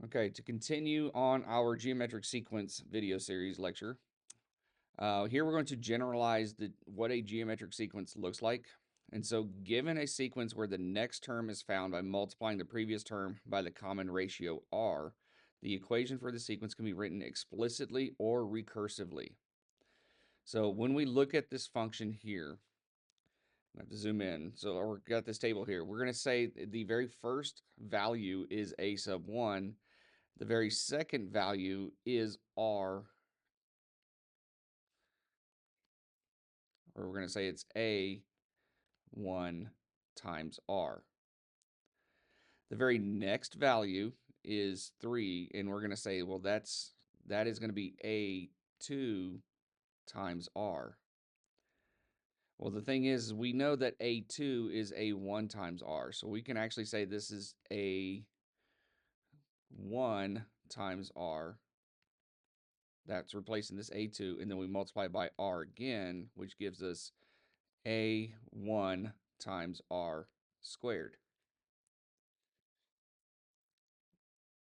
Okay, to continue on our geometric sequence video series lecture, here we're going to generalize what a geometric sequence looks like. And so given a sequence where the next term is found by multiplying the previous term by the common ratio r, the equation for the sequence can be written explicitly or recursively. So when we look at this function here, I have to zoom in. So we've got this table here. We're going to say the very first value is a sub 1. The very second value is r, or we're going to say it's a1 times r. The very next value is 3, and we're going to say, well, that is going to be a2 times r. Well, the thing is, we know that a2 is a1 times r, so we can actually say this is a1 times r. That's replacing this a2, and then we multiply by r again, which gives us a1 times r squared.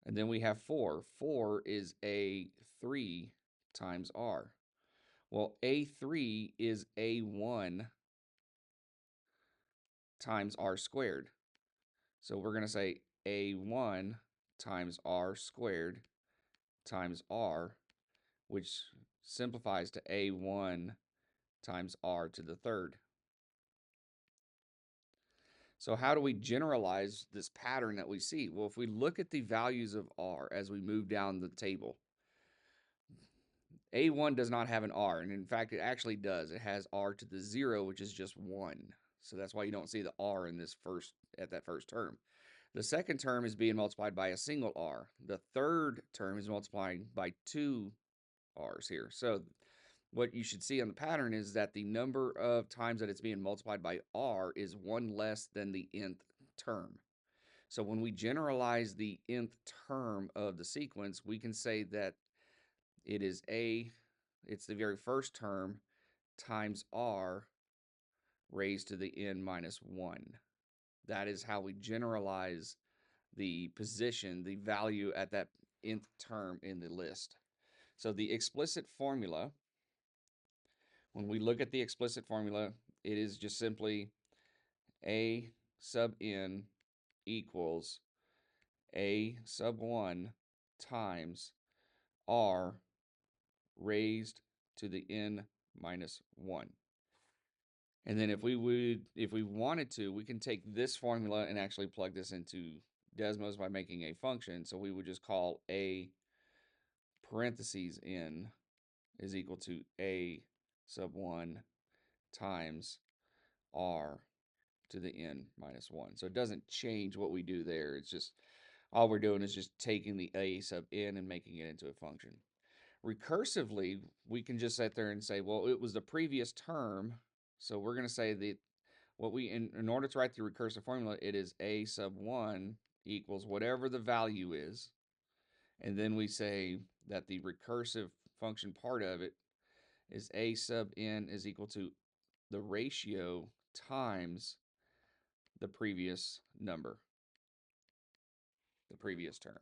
And then we have 4. 4 is a3 times r. Well, a3 is a1 times r squared. So we're going to say a1 times r squared times r, which simplifies to a1 times r to the third. So how do we generalize this pattern that we see? Well, if we look at the values of r as we move down the table, a1 does not have an r, and in fact, it actually does. It has r to the 0, which is just 1. So that's why you don't see the r in at that first term. The second term is being multiplied by a single r. The third term is multiplying by 2 r's here. So what you should see on the pattern is that the number of times that it's being multiplied by r is 1 less than the nth term. So when we generalize the nth term of the sequence, we can say that it's the very first term times r raised to the n minus 1. That is how we generalize the position, the value at that nth term in the list. So the explicit formula, when we look at the explicit formula, it is just simply a sub n equals a sub 1 times r raised to the n minus 1. And then if we wanted to, we can take this formula and actually plug this into Desmos by making a function. So we would just call a parentheses n is equal to a sub 1 times r to the n minus 1. So it doesn't change what we do there. It's just all we're doing is just taking the a sub n and making it into a function. Recursively, we can just sit there and say, well, it was the previous term. So we're going to say that in order to write the recursive formula, it is a sub 1 equals whatever the value is. And then we say that the recursive function part of it is a sub n is equal to the ratio times the previous number, the previous term.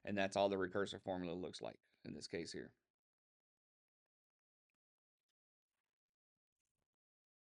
And that's all the recursive formula looks like in this case here.